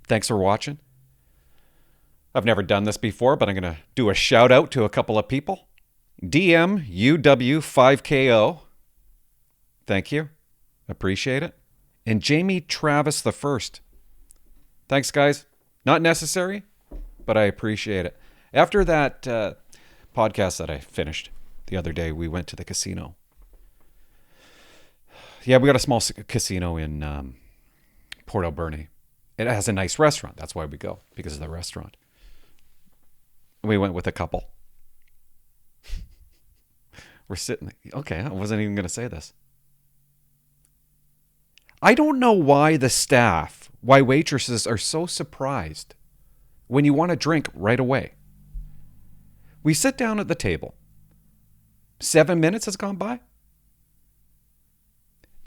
Thanks for watching. I've never done this before, but I'm going to do a shout out to a couple of people. DMUW5KO. Thank you. Appreciate it. And Jamie Travis the First. Thanks, guys. Not necessary, but I appreciate it. After that podcast that I finished the other day, we went to the casino. Yeah, we got a small casino in Port Alberni. It has a nice restaurant. That's why we go, because of the restaurant. We went with a couple. We're sitting. Okay, I wasn't even going to say this. I don't know why the staff, why waitresses are so surprised when you want to drink right away. We sit down at the table. 7 minutes has gone by.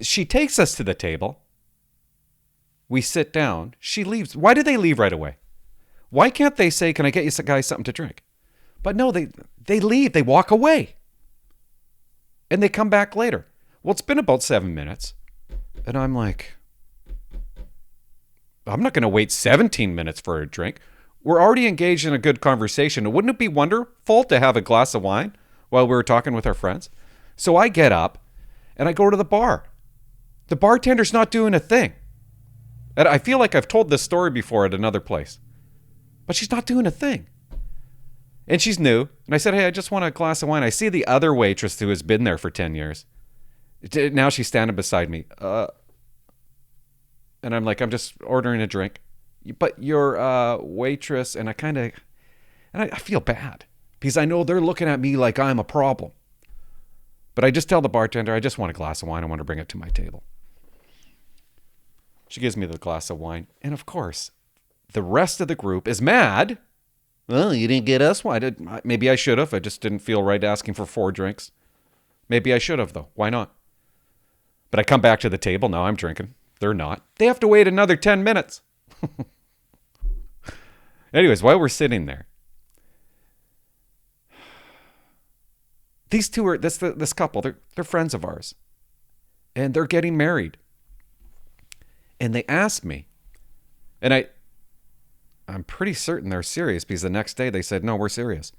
She takes us to the table. We sit down. She leaves. Why do they leave right away? Why can't they say, can I get you guys something to drink? But no, they leave. They walk away. And they come back later. Well, it's been about 7 minutes. And I'm like, I'm not going to wait 17 minutes for a drink. We're already engaged in a good conversation. Wouldn't it be wonderful to have a glass of wine while we were talking with our friends? So I get up and I go to the bar. The bartender's not doing a thing. And I feel like I've told this story before at another place. But she's not doing a thing. And she's new. And I said, hey, I just want a glass of wine. I see the other waitress who has been there for 10 years. Now she's standing beside me. And I'm like, I'm just ordering a drink. But you're a waitress. And I feel bad. Because I know they're looking at me like I'm a problem. But I just tell the bartender, I just want a glass of wine. I want to bring it to my table. She gives me the glass of wine. And of course, the rest of the group is mad. Well, you didn't get us wine. Maybe I should have. I just didn't feel right asking for 4 drinks. Maybe I should have, though. Why not? But I come back to the table. Now I'm drinking. They're not. They have to wait another 10 minutes. Anyways, while we're sitting there, these two are, this couple, they're friends of ours. And they're getting married. And they asked me, and I'm pretty certain they're serious because the next day they said, no, we're serious.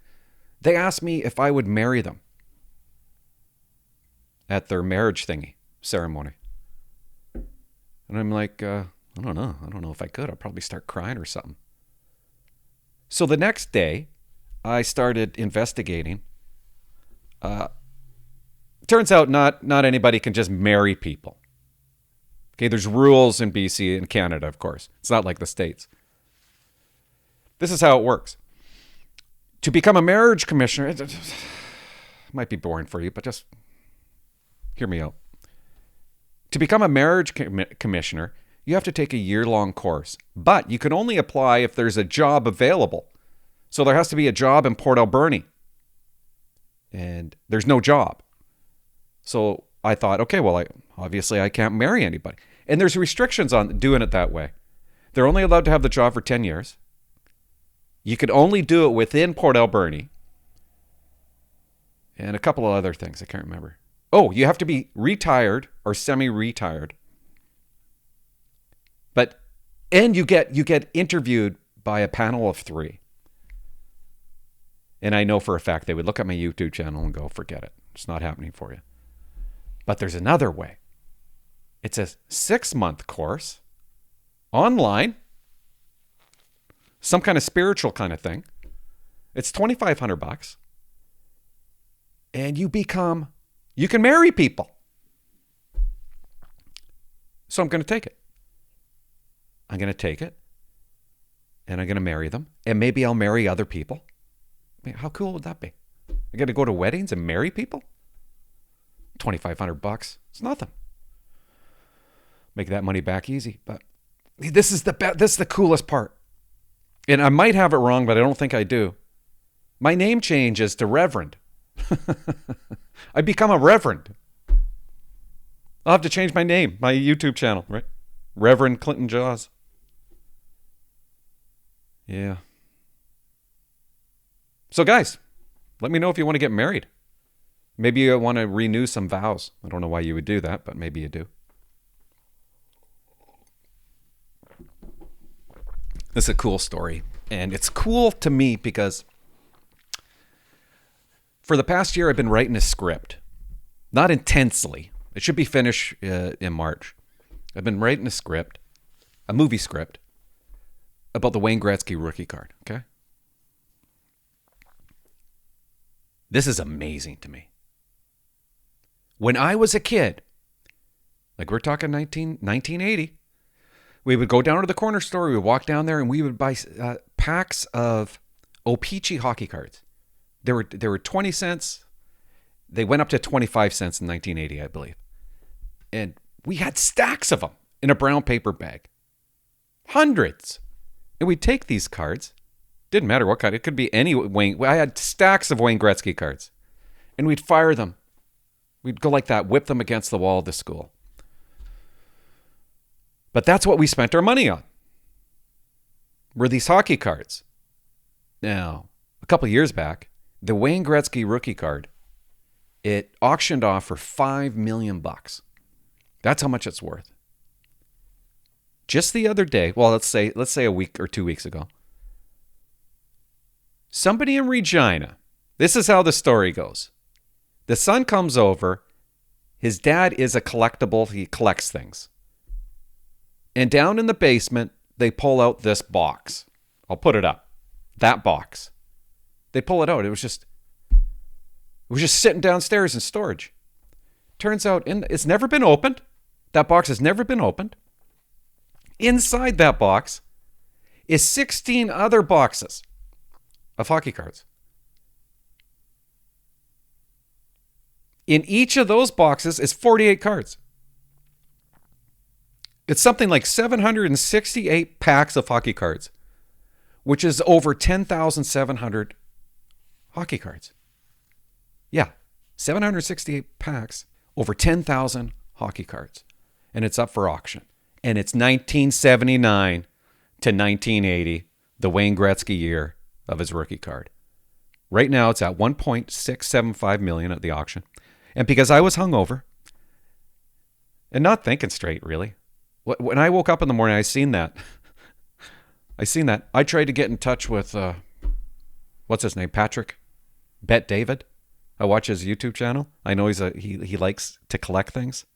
They asked me if I would marry them at their marriage ceremony. And I'm like, I don't know. I don't know if I could. I'll probably start crying or something. So the next day, I started investigating. Turns out not anybody can just marry people. Okay, there's rules in BC and Canada, of course. It's not like the States. This is how it works. To become a marriage commissioner, it might be boring for you, but just hear me out. To become a marriage commissioner, you have to take a year-long course, but you can only apply if there's a job available. So there has to be a job in Port Alberni, and there's no job. So I thought, okay, well, obviously I can't marry anybody. And there's restrictions on doing it that way. They're only allowed to have the job for 10 years. You could only do it within Port Alberni. And a couple of other things I can't remember. Oh, you have to be retired or semi-retired. And you get interviewed by a panel of 3. And I know for a fact they would look at my YouTube channel and go, forget it. It's not happening for you. But there's another way. It's a 6-month course, online, some kind of spiritual kind of thing. It's $2,500. And you can marry people. So I'm going to take it. I'm going to take it. And I'm going to marry them. And maybe I'll marry other people. I mean, how cool would that be? I got to go to weddings and marry people? $2,500. It's nothing. Make that money back easy. But this is the coolest part. And I might have it wrong, but I don't think I do. My name changes to Reverend. I become a Reverend. I'll have to change my name, my YouTube channel, right? Reverend Clinton Jaws. Yeah. So guys, let me know if you want to get married. Maybe you want to renew some vows. I don't know why you would do that, but maybe you do. This is a cool story. And it's cool to me because for the past year, I've been writing a script. Not intensely. It should be finished in March. I've been writing a script, a movie script, about the Wayne Gretzky rookie card, okay? This is amazing to me. When I was a kid, like we're talking 1980, we would go down to the corner store, we would walk down there, and we would buy packs of o-pee-chee hockey cards. They were 20 cents. They went up to 25 cents in 1980, I believe. And we had stacks of them in a brown paper bag. Hundreds. And we'd take these cards. Didn't matter what kind. It could be any Wayne. I had stacks of Wayne Gretzky cards. And we'd fire them. We'd go like that, whip them against the wall of the school. But that's what we spent our money on. Were these hockey cards. Now, a couple years back, the Wayne Gretzky rookie card, it auctioned off for $5 million. That's how much it's worth. Just the other day, well, let's say a week or 2 weeks ago, somebody in Regina, this is how the story goes. The son comes over. His dad is a collectible. He collects things. And down in the basement, they pull out this box. I'll put it up. That box. They pull it out. It was just sitting downstairs in storage. Turns out it's never been opened. That box has never been opened. Inside that box is 16 other boxes of hockey cards. In each of those boxes is 48 cards. It's something like 768 packs of hockey cards, which is over 10,700 hockey cards. Yeah, 768 packs, over 10,000 hockey cards. And it's up for auction. And it's 1979 to 1980, the Wayne Gretzky year of his rookie card. Right now, it's at $1.675 million at the auction. And because I was hungover and not thinking straight, really, when I woke up in the morning, I seen that. I tried to get in touch with, what's his name, Patrick? Bet David. I watch his YouTube channel. I know he likes to collect things.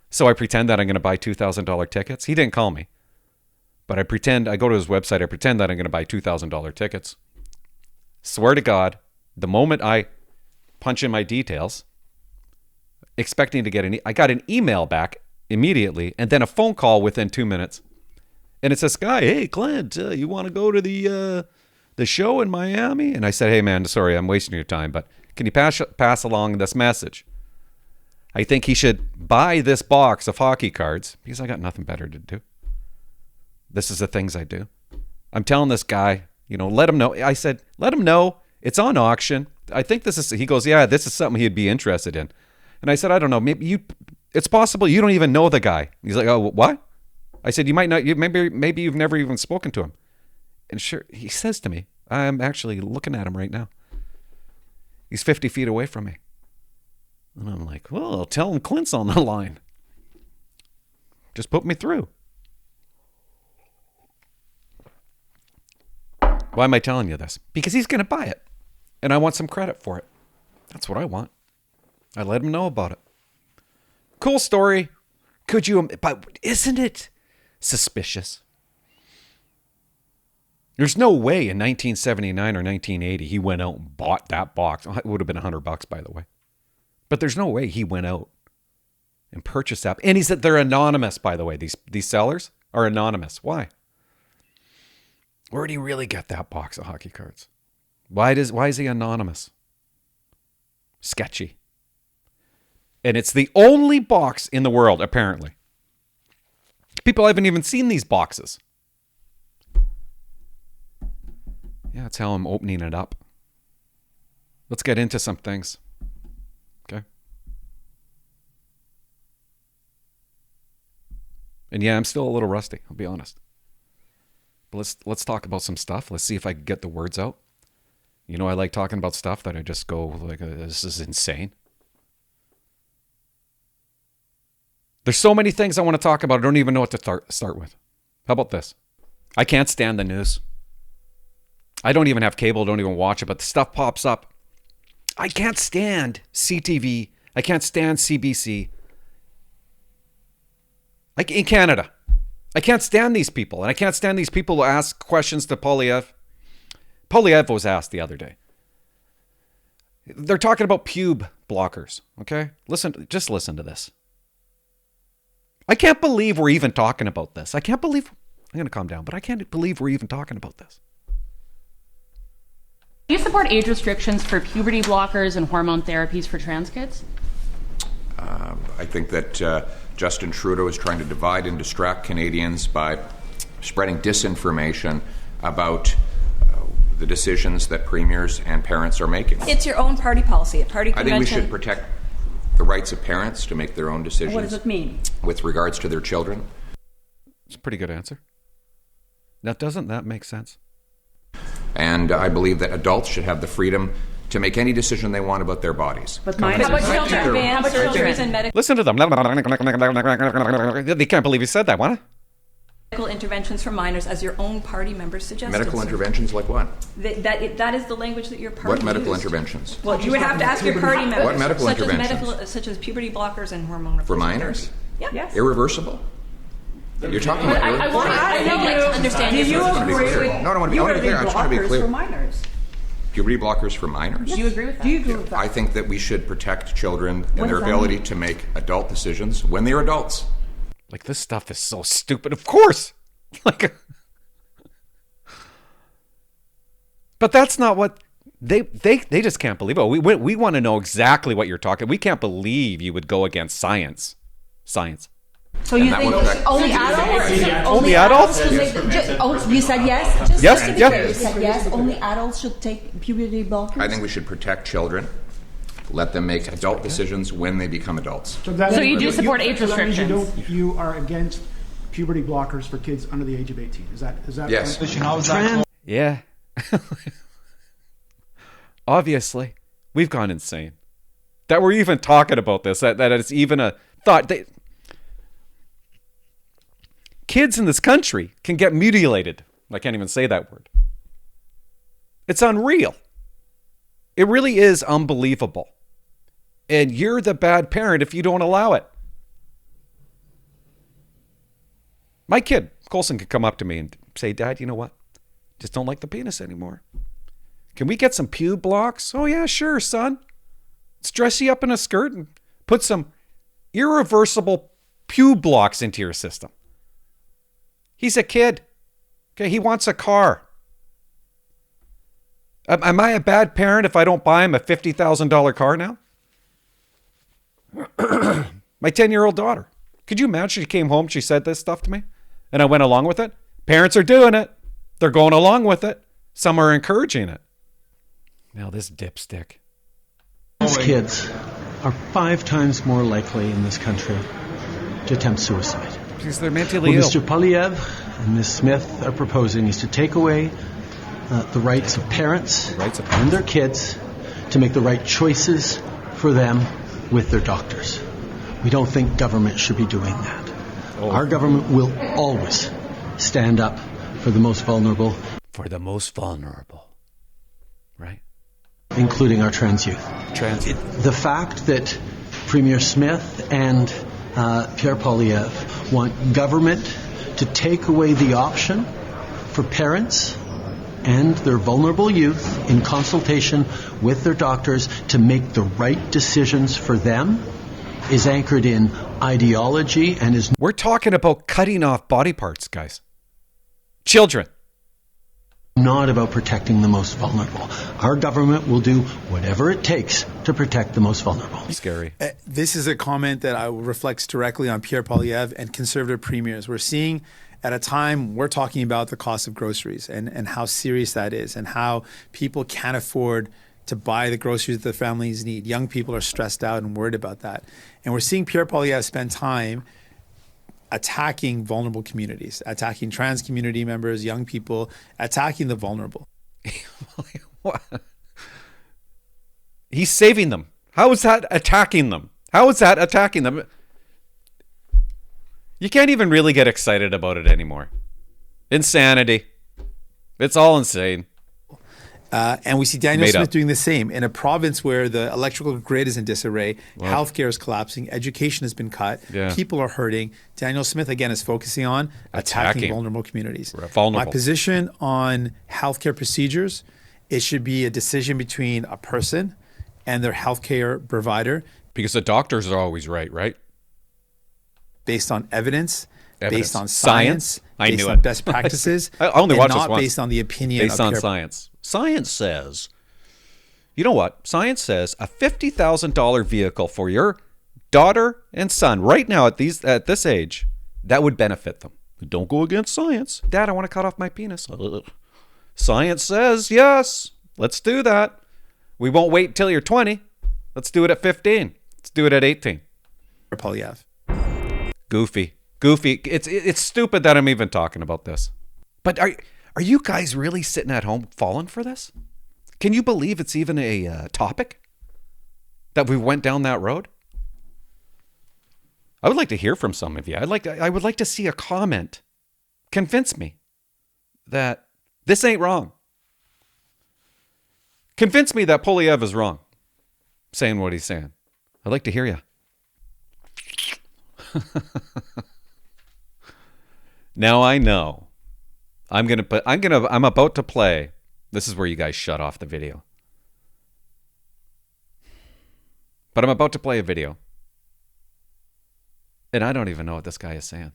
So I pretend that I'm going to buy $2,000 tickets. He didn't call me. But I go to his website, I pretend that I'm going to buy $2,000 tickets. Swear to God, the moment I punch in my details, expecting to get I got an email back immediately, and then a phone call within 2 minutes. And it's this guy, hey, Clint, you want to go to the show in Miami? And I said, hey, man, sorry, I'm wasting your time, but can you pass along this message? I think he should buy this box of hockey cards because I got nothing better to do. This is the things I do. I'm telling this guy, let him know. I said, let him know it's on auction. I think he goes, yeah, this is something he'd be interested in. And I said, I don't know, it's possible you don't even know the guy. He's like, oh, what? I said, you might not, maybe you've never even spoken to him. And sure, he says to me, I'm actually looking at him right now. He's 50 feet away from me. And I'm like, well, I'll tell him Clint's on the line. Just put me through. Why am I telling you this? Because he's going to buy it. And I want some credit for it. That's what I want. I let him know about it. Cool story. But isn't it suspicious? There's no way in 1979 or 1980 he went out and bought that box. It would have been $100, by the way. But there's no way he went out and purchased that. And they're anonymous, by the way. These sellers are anonymous. Why? Where did he really get that box of hockey cards? Why is he anonymous? Sketchy. And it's the only box in the world, apparently. People haven't even seen these boxes. Yeah, that's how I'm opening it up. Let's get into some things. Okay. And yeah, I'm still a little rusty, I'll be honest. But let's talk about some stuff. Let's see if I can get the words out. I like talking about stuff that I just go like, this is insane. There's so many things I want to talk about. I don't even know what to start with. How about this? I can't stand the news. I don't even have cable, don't even watch it, but the stuff pops up. I can't stand CTV. I can't stand CBC. Like in Canada. I can't stand these people. And I can't stand these people who ask questions to Poilievre. Poilievre was asked the other day. They're talking about pube blockers, okay? Just listen to this. I can't believe we're even talking about this. I'm going to calm down, but I can't believe we're even talking about this. Do you support age restrictions for puberty blockers and hormone therapies for trans kids? I think that Justin Trudeau is trying to divide and distract Canadians by spreading disinformation about the decisions that premiers and parents are making. It's your own party policy, a party convention. I think we should protect the rights of parents to make their own decisions. What does it mean? With regards to their children. It's a pretty good answer. Now, doesn't that make sense? And I believe that adults should have the freedom to make any decision they want about their bodies. But how about children? How about surgeries and medical Listen to them. They can't believe he said that. What? interventions for minors, as your own party members suggested? Medical interventions like what? That is the language that your party What medical used. Interventions? Well, you would have to ask your party members. What medical interventions? Such as puberty blockers and hormone replacement For minors? therapy. Yeah. Yes. Irreversible? You're talking about irreversible? I know you understand. Do you agree with? No, I want to be clear. I just want to be clear. For minors. Puberty blockers for minors? Do you agree with that? Do you agree with that? I think that we should protect children and their ability to make adult decisions when they're adults. Like, this stuff is so stupid. Of course. Like, but that's not what they just can't believe it. We want to know exactly what you're talking. We can't believe you would go against science. So you think only adults? Only adults? You said yes? Yes, yeah. You said yes, only adults should take puberty blockers? I think we should protect children. Let them make adult decisions when they become adults. So you do support age restrictions? You are against puberty blockers for kids under the age of 18. Is that yes? Yeah. Obviously, we've gone insane. That we're even talking about this. That it's even a thought. Kids in this country can get mutilated. I can't even say that word. It's unreal. It really is unbelievable. And you're the bad parent if you don't allow it. My kid, Colson, could come up to me and say, Dad, you know what? Just don't like the penis anymore. Can we get some pube blocks? Oh, yeah, sure, son. Let's dress you up in a skirt and put some irreversible pube blocks into your system. He's a kid. Okay, he wants a car. Am I a bad parent if I don't buy him a $50,000 car now? My 10-year-old daughter. Could you imagine she came home, she said this stuff to me, and I went along with it? Parents are doing it. They're going along with it. Some are encouraging it. Now this dipstick. These kids are 5 times more likely in this country to attempt suicide. Because they're mentally What ill. Mr. Poilievre and Ms. Smith are proposing is to take away the rights of parents and their kids to make the right choices for them with their doctors. We don't think government should be doing that. Our government will always stand up for the most vulnerable. For the most vulnerable. Right? Including our trans youth. The fact that Premier Smith and Pierre Poilievre want government to take away the option for parents and their vulnerable youth in consultation with their doctors to make the right decisions for them is anchored in ideology and is... We're talking about cutting off body parts, guys. Children. Not about protecting the most vulnerable. Our government will do whatever it takes to protect the most vulnerable. Scary. This is a comment that reflects directly on Pierre Poilievre and conservative premiers. We're seeing at a time we're talking about the cost of groceries and how serious that is and how people can't afford to buy the groceries that their families need. Young people are stressed out and worried about that. And we're seeing Pierre Poilievre spend time attacking vulnerable communities, attacking trans community members, young people, attacking the vulnerable. What? He's saving them. How is that attacking them? How is that attacking them? You can't even really get excited about it anymore. Insanity. It's all insane. And we see Daniel Made Smith up. doing the same in a province where the electrical grid is in disarray, healthcare is collapsing, education has been cut, people are hurting. Daniel Smith, again, is focusing on attacking vulnerable communities. Vulnerable. My position on healthcare procedures, it should be a decision between a person and their healthcare provider. Because the doctors are always right? Based on evidence. Based on science. I based knew on it. best practices. I only watched this not once. based on the opinion Based of on care- science. Science says, you know what? Science says a $50,000 vehicle for your daughter and son right now at this age, that would benefit them. Don't go against science. Dad, I want to cut off my penis. Science says yes. Let's do that. We won't wait until you're 20. Let's do it at 15. Let's do it at 18. Poilievre. Goofy. It's stupid that I'm even talking about this. But are you guys really sitting at home falling for this? Can you believe it's even a topic that we went down that road? I would like to hear from some of you. I would like to see a comment. Convince me that this ain't wrong. Convince me that Poilievre is wrong, saying what he's saying. I'd like to hear you. Now I know. I'm about to play. This is where you guys shut off the video. But I'm about to play a video. And I don't even know what this guy is saying.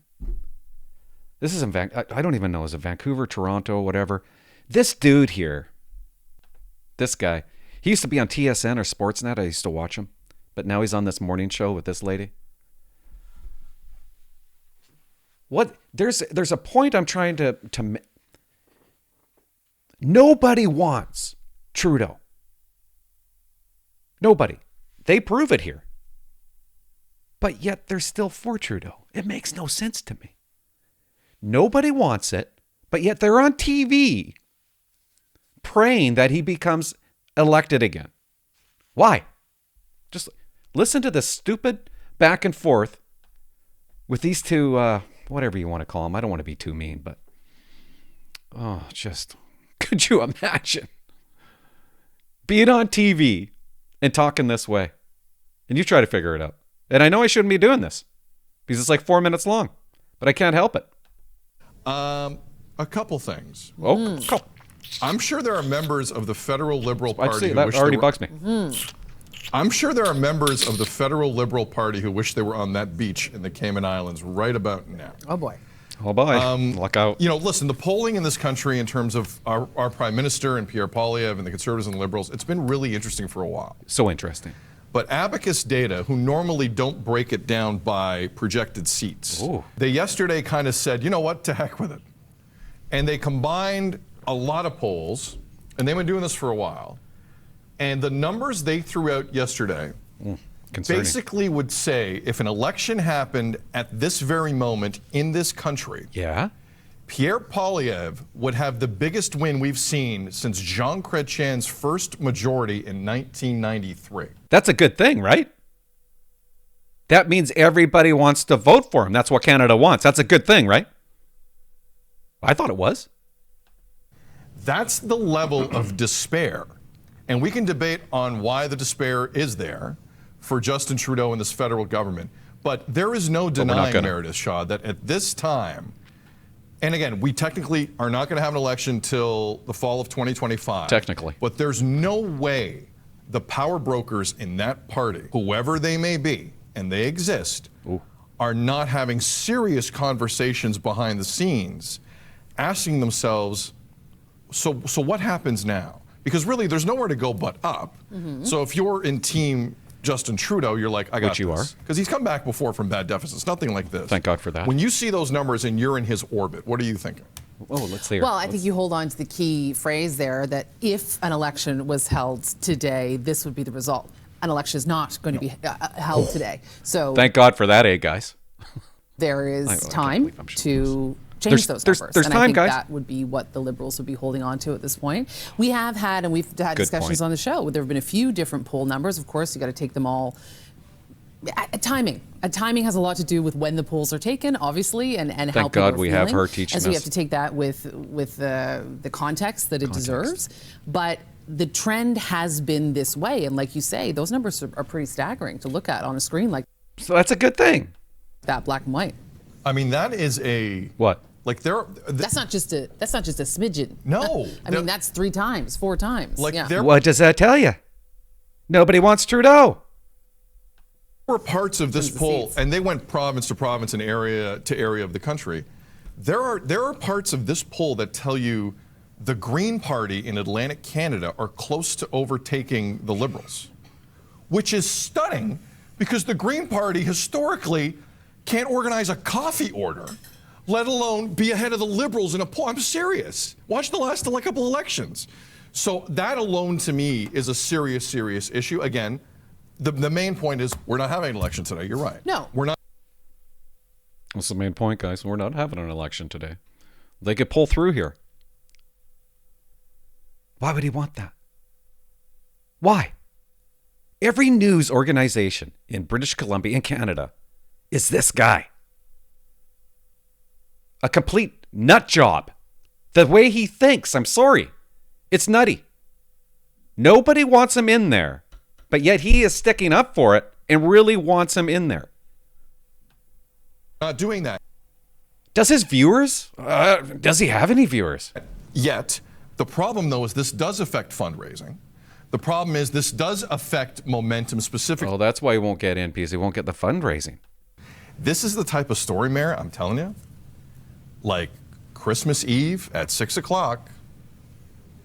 This is I don't even know. Is it Vancouver, Toronto, whatever? This dude here, this guy, he used to be on TSN or Sportsnet. I used to watch him. But now he's on this morning show with this lady. What? There's a point I'm trying to nobody wants Trudeau. Nobody. They prove it here. But yet they're still for Trudeau. It makes no sense to me. Nobody wants it, but yet they're on TV praying that he becomes elected again. Why? Just listen to this stupid back and forth with these two, whatever you want to call them. I don't want to be too mean, but could you imagine being on TV and talking this way? And you try to figure it out. And I know I shouldn't be doing this because it's like 4 minutes long, but I can't help it. A couple things. Oh, I'm sure there are members of the federal Liberal Party I'd say who that wish already they were, bugs me. I'm sure there are members of the federal Liberal Party who wish they were on that beach in the Cayman Islands right about now. Oh boy. Oh boy. Look out. You know, listen, the polling in this country in terms of our Prime Minister and Pierre Poilievre and the Conservatives and the Liberals, it's been really interesting for a while. So interesting. But Abacus Data, who normally don't break it down by projected seats, they yesterday kind of said, you know what, to heck with it. And they combined a lot of polls, and they've been doing this for a while. And the numbers they threw out yesterday basically would say if an election happened at this very moment in this country, Pierre Poilievre would have the biggest win we've seen since Jean Chrétien's first majority in 1993. That's a good thing, right? That means everybody wants to vote for him. That's what Canada wants. That's a good thing, right? I thought it was. That's the level of despair. And we can debate on why the despair is there for Justin Trudeau and this federal government. But there is no denying, Meredith Shaw, that at this time, and again, we technically are not going to have an election till the fall of 2025. Technically. But there's no way the power brokers in that party, whoever they may be, and they exist, are not having serious conversations behind the scenes, asking themselves, so what happens now? Because really, there's nowhere to go but up. So if you're in team Justin Trudeau, you're like, I got Which you this. Because he's come back before from bad deficits. Nothing like this. Thank God for that. When you see those numbers and you're in his orbit, what are you thinking? Oh, let's hear. Well, I think you hold on to the key phrase there that if an election was held today, this would be the result. An election is not going to be held today. So thank God for that, guys. There is time to change those numbers. There's and time, I think guys. that would be what the Liberals would be holding on to at this point. We've had Good discussions point. on the show. There have been a few different poll numbers. Of course, you got to take them all Timing. Timing has a lot to do with when the polls are taken, obviously, and how Thank people God are we feeling. have her teaching and so we us. have to take that with the context that it deserves. But the trend has been this way, and like you say, those numbers are pretty staggering to look at on a screen like So that's a good thing. that, black and white. I mean, that is a What? like That's not just a smidgen. No. I mean, that's 3 times, 4 times. Like yeah. there What does that tell you? Nobody wants Trudeau. were parts of this the poll, seats. and they went province to province and area to area of the country. There are parts of this poll that tell you the Green Party in Atlantic Canada are close to overtaking the Liberals, which is stunning because the Green Party historically can't organize a coffee order, let alone be ahead of the Liberals in a poll. I'm serious. Watch the last couple elections. So that alone to me is a serious, serious issue. Again, the main point is we're not having an election today. You're right. No. We're not. That's the main point, guys. We're not having an election today. They could pull through here. Why would he want that? Why? Every news organization in British Columbia and Canada is this guy. A complete nut job. The way he thinks, I'm sorry. It's nutty. Nobody wants him in there, but yet he is sticking up for it and really wants him in there. Not doing that Does his viewers? Does he have any viewers? yet. The problem, though, is this does affect fundraising. The problem is this does affect momentum specifically. Oh, that's why he won't get in, because he won't get the fundraising. This is the type of story, Mayor, I'm telling you. Like Christmas Eve at 6 o'clock,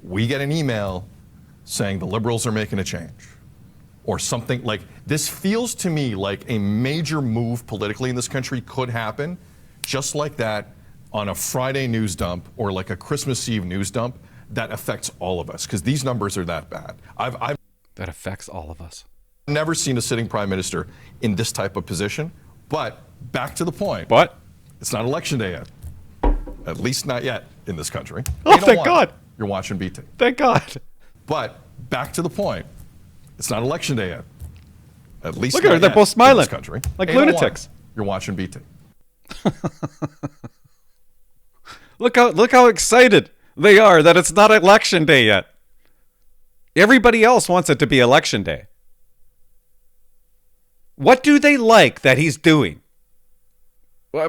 we get an email saying the Liberals are making a change. Or something like this feels to me like a major move politically in this country could happen just like that on a Friday news dump or like a Christmas Eve news dump that affects all of us because these numbers are that bad. I've That affects all of us. never seen a sitting prime minister in this type of position. But back to the point. What? It's not election day yet. At least not yet in this country. Oh, 8:01, thank God. You're watching BT. Thank God. But back to the point. It's not election day yet. At least Look at not her, they're yet both smiling, in this country. like 8:01, lunatics. You're watching BT. Look how excited they are that it's not election day yet. Everybody else wants it to be election day. What do they like that he's doing?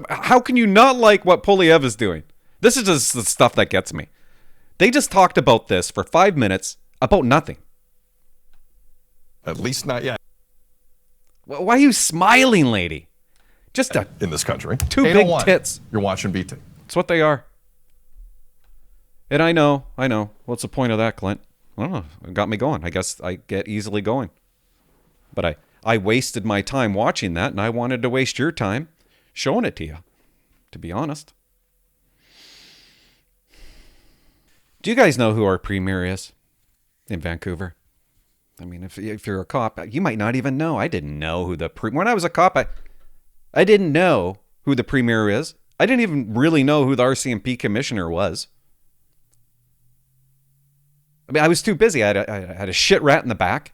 How can you not like what Poilievre is doing? This is just the stuff that gets me. They just talked about this for 5 minutes about nothing. At least not yet Why are you smiling, lady? Just in this country. two big 8:01, tits. You're watching BT. That's what they are. And I know. What's the point of that, Clint? I don't know. It got me going. I guess I get easily going. But I wasted my time watching that, and I wanted to waste your time showing it to you, to be honest. Do you guys know who our premier is in Vancouver? I mean, if you're a cop, you might not even know. I didn't know who the when I was a cop, I didn't know who the premier is. I didn't even really know who the RCMP commissioner was. I mean, I was too busy. I had a shit rat in the back.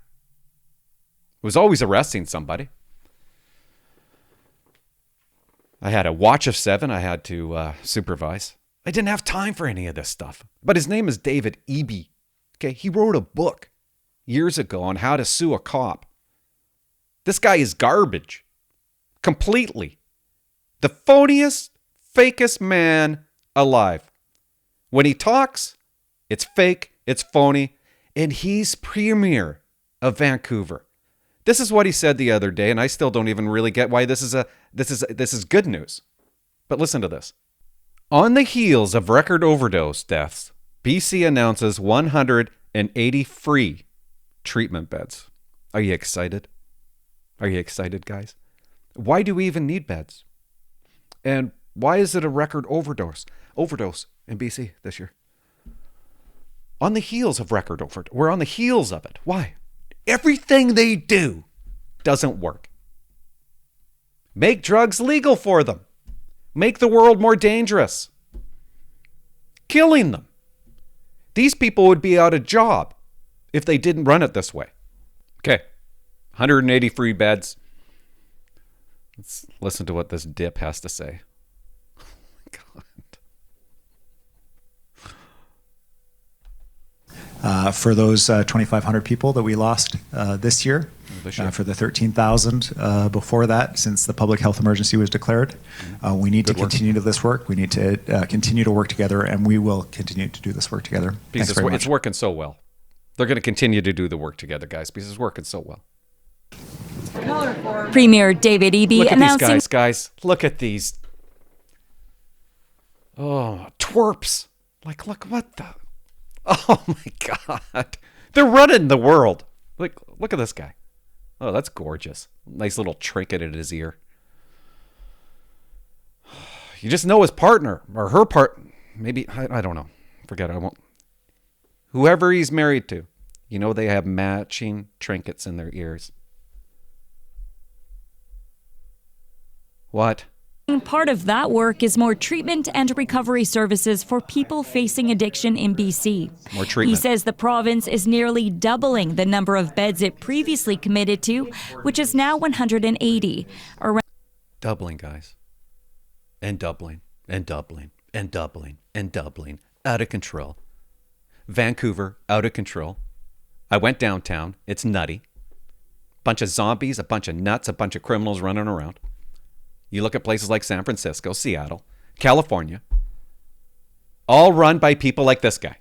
Was always arresting somebody. I had a watch of 7 I had to supervise. I didn't have time for any of this stuff. But his name is David Eby. Okay, he wrote a book years ago on how to sue a cop. This guy is garbage. Completely. The phoniest, fakest man alive. When he talks, it's fake, it's phony, and he's premier of Vancouver. This is what he said the other day, and I still don't even really get why this is good news. But listen to this. On the heels of record overdose deaths, BC announces 180 free treatment beds. Are you excited? Are you excited, guys? Why do we even need beds? And why is it a record overdose in BC this year? On the heels of record overdose. We're on the heels of it. Why? Everything they do doesn't work. Make drugs legal for them. Make the world more dangerous. Killing them. These people would be out of job if they didn't run it this way. Okay. 180 free beds. Let's listen to what this dip has to say. Oh my God. For those 2,500 people that we lost this year, for the 13,000 before that, since the public health emergency was declared, we need to continue to this work. We need to continue to work together, and we will continue to do this work together. Because it's working so well. They're going to continue to do the work together, guys, because it's working so well. Premier David Eby Look at announcing... these guys. Look at these. Oh, twerps. Like, look, what the... Oh, my God. They're running the world. Look at this guy. Oh, that's gorgeous. Nice little trinket in his ear. You just know his partner or her partner. Maybe, I don't know. Forget it. I won't. Whoever he's married to, you know they have matching trinkets in their ears. What? Part of that work is more treatment and recovery services for people facing addiction in BC. More treatment. He says the province is nearly doubling the number of beds it previously committed to, which is now 180. Doubling, guys. And doubling, and doubling, and doubling, and doubling. Out of control. Vancouver, out of control. I went downtown. It's nutty. Bunch of zombies, a bunch of nuts, a bunch of criminals running around. You look at places like San Francisco, Seattle, California, all run by people like this guy.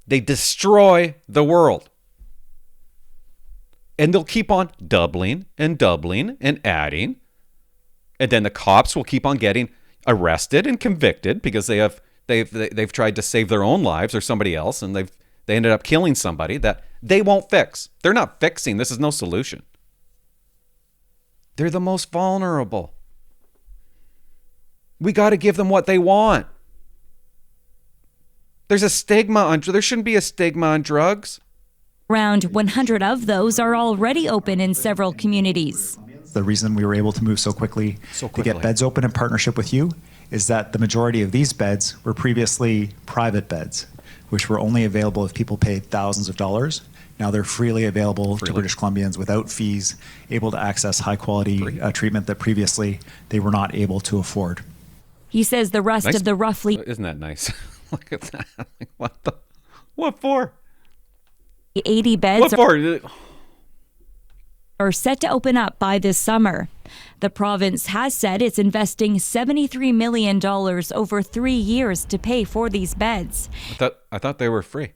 They destroy the world. And they'll keep on doubling and doubling and adding. And then the cops will keep on getting arrested and convicted because they've tried to save their own lives or somebody else, and they ended up killing somebody that they won't fix. They're not fixing. This is no solution. They're the most vulnerable. We got to give them what they want. There shouldn't be a stigma on drugs. Around 100 of those are already open in several communities. The reason we were able to move so quickly to get beds open in partnership with you is that the majority of these beds were previously private beds, which were only available if people paid thousands of dollars. Now they're freely available to British Columbians without fees, able to access high-quality treatment that previously they were not able to afford. He says the rest of the roughly... Isn't that nice? Look at that. What for? 80 beds what for? Are set to open up by this summer. The province has said it's investing $73 million over 3 years to pay for these beds. I thought they were free.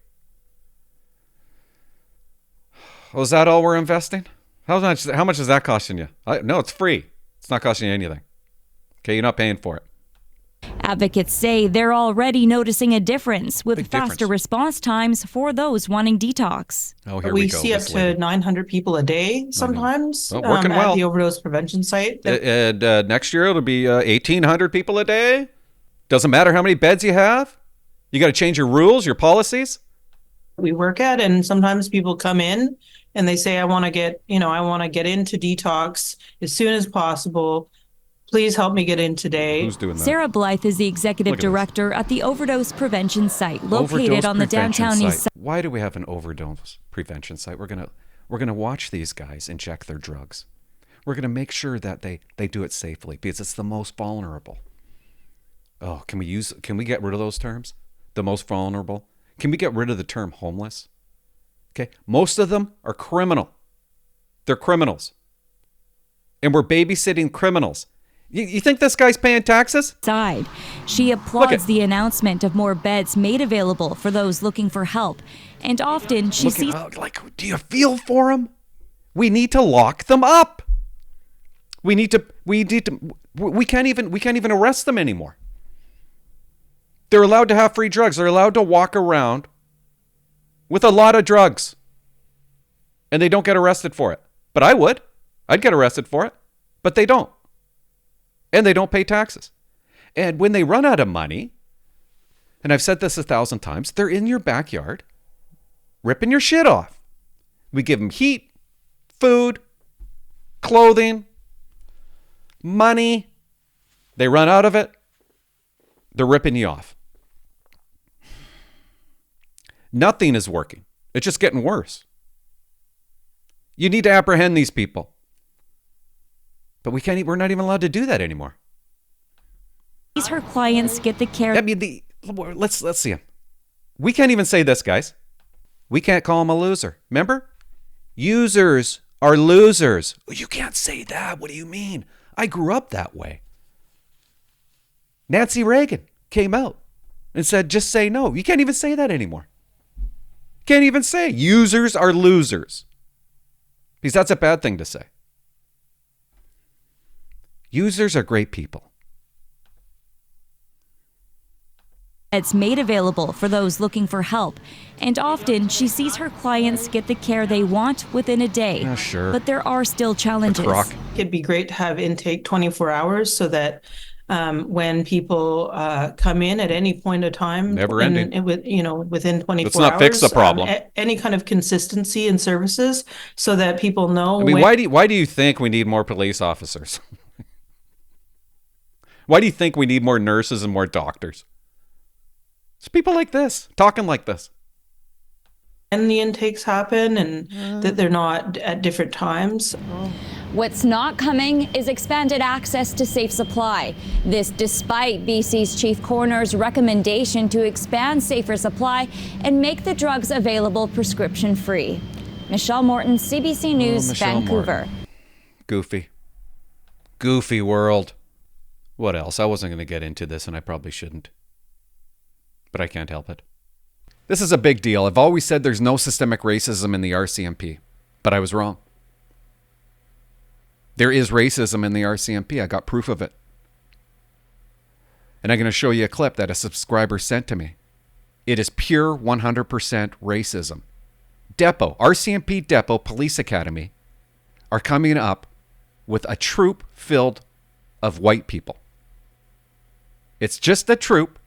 Oh, is that all we're investing? How much is that costing you? No, it's free. It's not costing you anything. Okay, you're not paying for it. Advocates say they're already noticing a difference with faster response times for those wanting detox. Oh, here we go. See up to 900 people a day sometimes working well. At the overdose prevention site. And next year it'll be 1,800 people a day. Doesn't matter how many beds you have. You got to change your rules, your policies. We work at, and sometimes people come in and they say, I want to get into detox as soon as possible. Please help me get in today. Who's doing that? Sarah Blythe is the executive director at the overdose prevention site located on the downtown east side. Why do we have an overdose prevention site? We're gonna watch these guys inject their drugs. We're gonna make sure that they do it safely because it's the most vulnerable. Oh, can we get rid of those terms? The most vulnerable? Can we get rid of the term homeless? Okay, most of them are criminal. They're criminals. And we're babysitting criminals. You think this guy's paying taxes? She applauds the announcement of more beds made available for those looking for help. And often she sees... do you feel for them? We need to lock them up. We can't even arrest them anymore. They're allowed to have free drugs. They're allowed to walk around with a lot of drugs. And they don't get arrested for it. But I would. I'd get arrested for it. But they don't. And they don't pay taxes. And when they run out of money, and I've said this 1,000 times, they're in your backyard ripping your shit off. We give them heat, food, clothing, money. They run out of it. They're ripping you off. Nothing is working. It's just getting worse. You need to apprehend these people. But we're not even allowed to do that anymore. Her clients get the care. I mean, let's see him. We can't even say this, guys. We can't call him a loser. Remember? Users are losers. You can't say that. What do you mean? I grew up that way. Nancy Reagan came out and said, just say no. You can't even say that anymore. Can't even say users are losers. Because that's a bad thing to say. Users are great people. It's made available for those looking for help, and often she sees her clients get the care they want within a day. Oh, sure. But there are still challenges. It'd be great to have intake 24 hours so that when people come in at any point of time, never ending, within 24 hours. Let's not fix the problem. Any kind of consistency in services so that people know. I mean, why do you think we need more police officers? Why do you think we need more nurses and more doctors? It's people like this, talking like this. And the intakes happen and that they're not at different times. What's not coming is expanded access to safe supply. This despite BC's chief coroner's recommendation to expand safer supply and make the drugs available prescription free. Michelle Morton, CBC News, Vancouver. Morton. Goofy world. What else? I wasn't going to get into this and I probably shouldn't. But I can't help it. This is a big deal. I've always said there's no systemic racism in the RCMP, but I was wrong. There is racism in the RCMP. I got proof of it. And I'm going to show you a clip that a subscriber sent to me. It is pure 100% racism. Depot, RCMP Depot Police Academy are coming up with a troop filled of white people. It's just a troop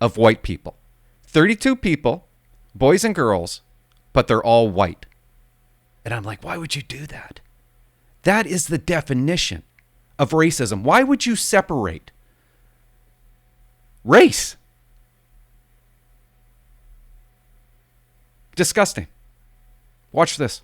of white people. 32 people, boys and girls, but they're all white. And I'm like, why would you do that? That is the definition of racism. Why would you separate race? Disgusting. Watch this.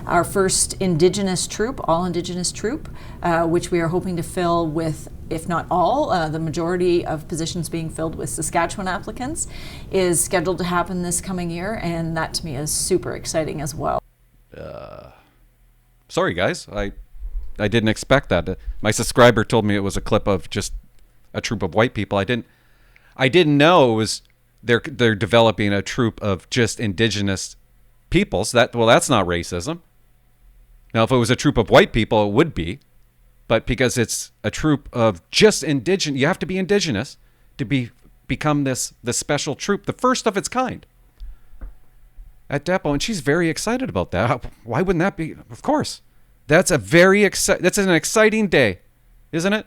Our first Indigenous troop, all Indigenous troop, which we are hoping to fill with, if not all, the majority of positions being filled with Saskatchewan applicants, is scheduled to happen this coming year, and that to me is super exciting as well. Sorry, guys. I didn't expect that. My subscriber told me it was a clip of just a troop of white people. I didn't know it was they're developing a troop of just Indigenous peoples. That's not racism. Now, if it was a troop of white people, it would be. But because it's a troop of just Indigenous, you have to be Indigenous to become this special troop, the first of its kind at Depot. And she's very excited about that. Why wouldn't that be? Of course. That's an exciting day, isn't it?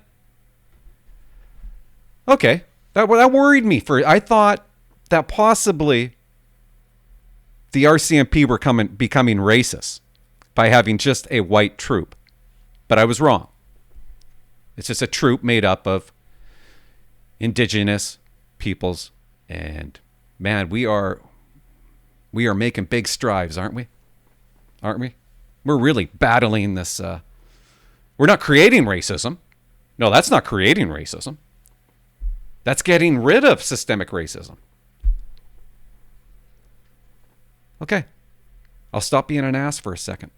Okay. That worried me. I thought that possibly the RCMP were becoming racist by having just a white troop. But I was wrong. It's just a troop made up of Indigenous peoples. And man, we are making big strides, aren't we? Aren't we? We're really battling this. We're not creating racism. No, that's not creating racism. That's getting rid of systemic racism. Okay. I'll stop being an ass for a second.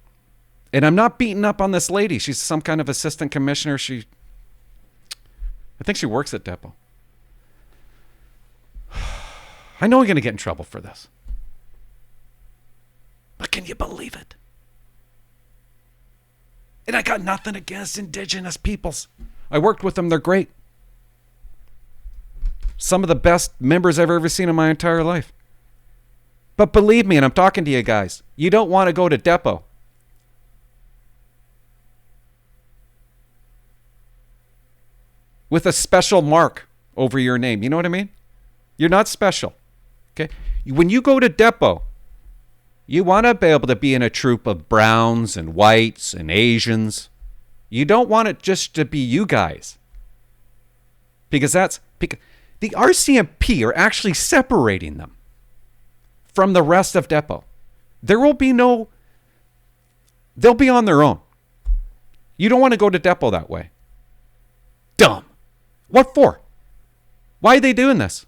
And I'm not beating up on this lady. She's some kind of assistant commissioner. I think she works at Depot. I know I'm going to get in trouble for this. But can you believe it? And I got nothing against Indigenous peoples. I worked with them. They're great. Some of the best members I've ever seen in my entire life. But believe me, and I'm talking to you guys, you don't want to go to Depot. With a special mark over your name. You know what I mean? You're not special. Okay? When you go to Depot, you want to be able to be in a troop of browns and whites and Asians. You don't want it just to be you guys. Because the RCMP are actually separating them from the rest of Depot. They'll be on their own. You don't want to go to Depot that way. Dumb. What for? Why are they doing this?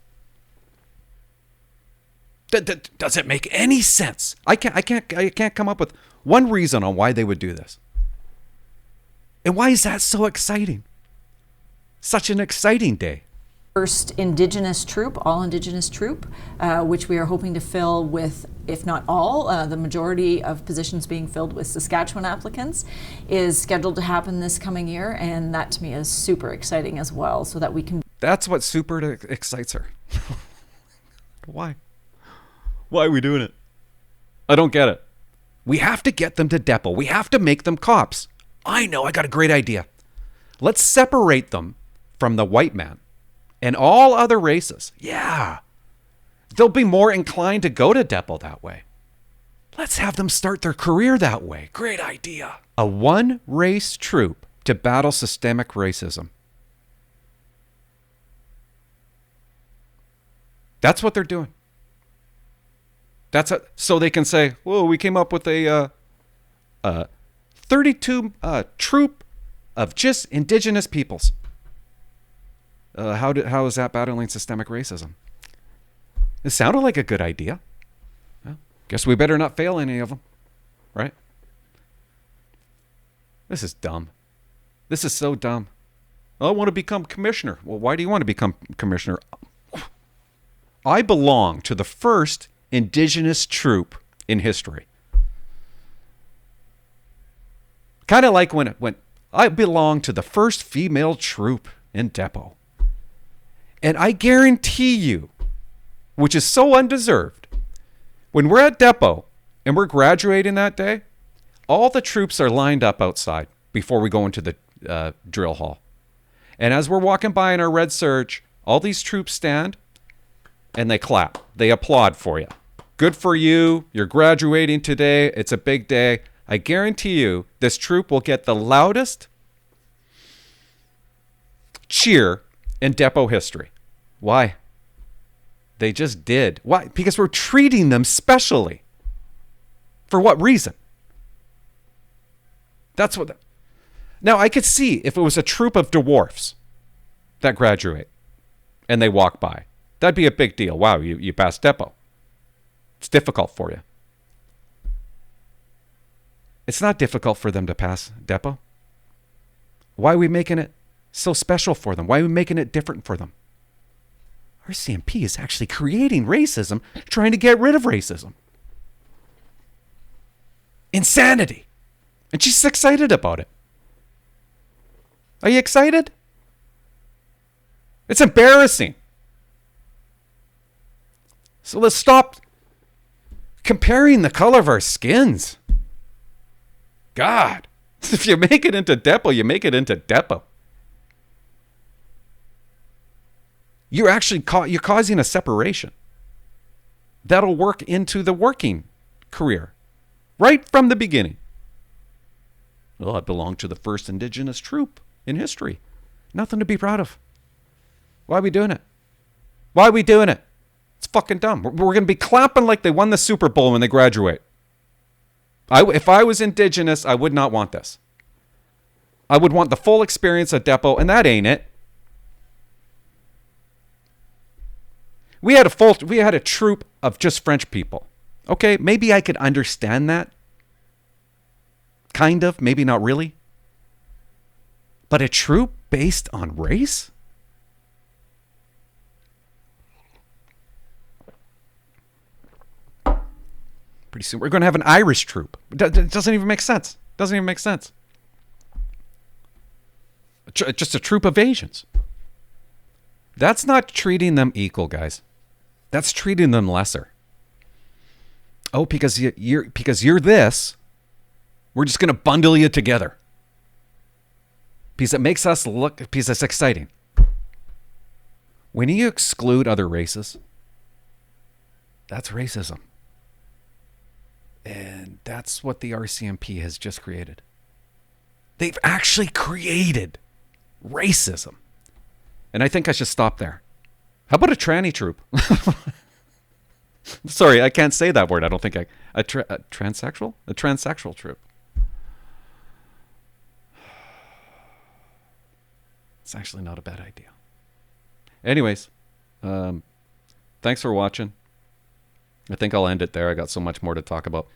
Does it make any sense? I can't come up with one reason on why they would do this. And why is that so exciting? Such an exciting day. First Indigenous troop, all Indigenous troop, which we are hoping to fill with, if not all, the majority of positions being filled with Saskatchewan applicants, is scheduled to happen this coming year, and that to me is super exciting as well, so that we can... That's what super excites her. Why? Why are we doing it? I don't get it. We have to get them to Depot. We have to make them cops. I know, I got a great idea. Let's separate them from the white man and all other races. Yeah. They'll be more inclined to go to Depot that way. Let's have them start their career that way. Great idea. A one-race troop to battle systemic racism. That's what they're doing. So they can say, whoa, we came up with a 32 troop of just Indigenous peoples. How is that battling systemic racism? It sounded like a good idea. Well, guess we better not fail any of them, right? This is dumb. This is so dumb. I want to become commissioner. Well, why do you want to become commissioner? I belong to the first Indigenous troop in history. Kind of like when I belong to the first female troop in Depot. And I guarantee you, which is so undeserved, when we're at Depot and we're graduating that day, all the troops are lined up outside before we go into the drill hall. And as we're walking by in our red surge, all these troops stand and they clap. They applaud for you. Good for you. You're graduating today. It's a big day. I guarantee you this troop will get the loudest cheer in Depot history. Why? They just did. Why? Because we're treating them specially. For what reason? That's what... Now, I could see if it was a troop of dwarfs that graduate and they walk by. That'd be a big deal. Wow, you passed Depot. It's difficult for you. It's not difficult for them to pass Depot. Why are we making it so special for them? Why are we making it different for them? RCMP is actually creating racism, trying to get rid of racism. Insanity. And she's excited about it. Are you excited? It's embarrassing. So let's stop comparing the color of our skins. God, if you make it into Depot, you make it into Depot. You're actually you're causing a separation. That'll work into the working career right from the beginning. Well, I belong to the first Indigenous troop in history. Nothing to be proud of. Why are we doing it? Why are we doing it? It's fucking dumb. We're going to be clapping like they won the Super Bowl when they graduate. If I was Indigenous, I would not want this. I would want the full experience of Depot, and that ain't it. We had a troop of just French people. Okay, maybe I could understand that. Kind of, maybe not really. But a troop based on race? Pretty soon we're going to have an Irish troop. It doesn't even make sense. Doesn't even make sense. Just a troop of Asians. That's not treating them equal, guys. That's treating them lesser. Oh, because you're this, we're just going to bundle you together. Because it makes us look, because it's exciting. When you exclude other races, that's racism. And that's what the RCMP has just created. They've actually created racism. And I think I should stop there. How about a tranny troop? Sorry, I can't say that word. I don't think a transsexual? A transsexual troop. It's actually not a bad idea. Anyways, thanks for watching. I think I'll end it there. I got so much more to talk about.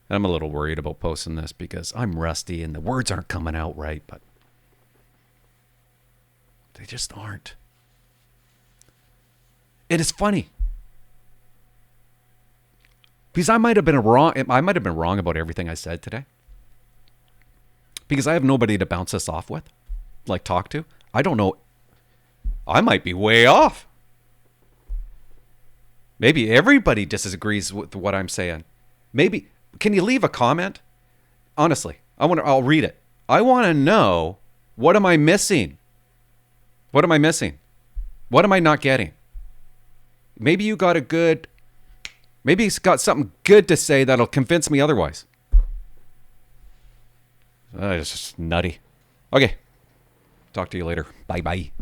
And I'm a little worried about posting this because I'm rusty and the words aren't coming out right, but they just aren't. It is funny. Because I might have been wrong about everything I said today. Because I have nobody to bounce this off with, like talk to. I don't know. I might be way off. Maybe everybody disagrees with what I'm saying. Maybe, can you leave a comment? Honestly, I'll read it. I want to know, what am I missing? What am I missing? What am I not getting? Maybe you got maybe he's got something good to say that'll convince me otherwise. It's just nutty. Okay. Talk to you later. Bye-bye.